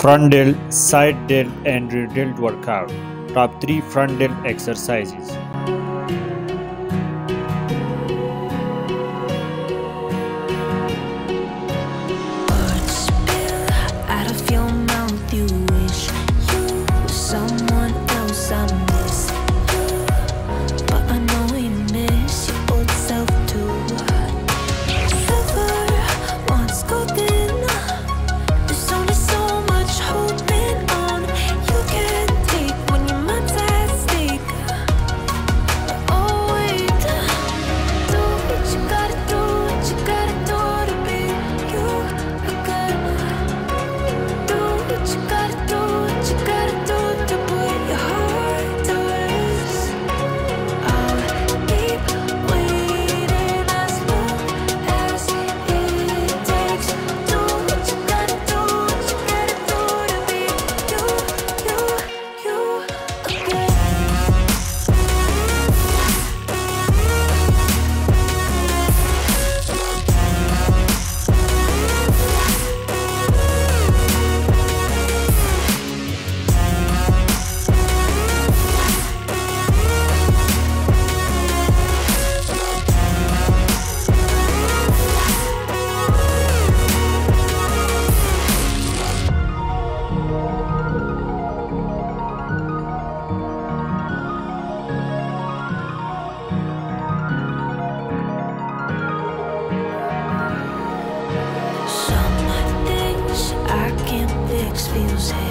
Front delt, side delt, and rear delt workout. Top 3 front delt exercises. Words spill out of your mouth. You wish you were someone else. I miss you, but I know you miss your old self too. Never once golden. There's only so much holding on you can take when your mind's at stake. Oh wait, do what you gotta do, what you gotta do to be you again. Do what you gotta do, what you gotta do to put your heart to rest. I'll keep waiting as long as it takes. Do what you gotta do, what you gotta do to be you again. Some things I can't fix feels heavy.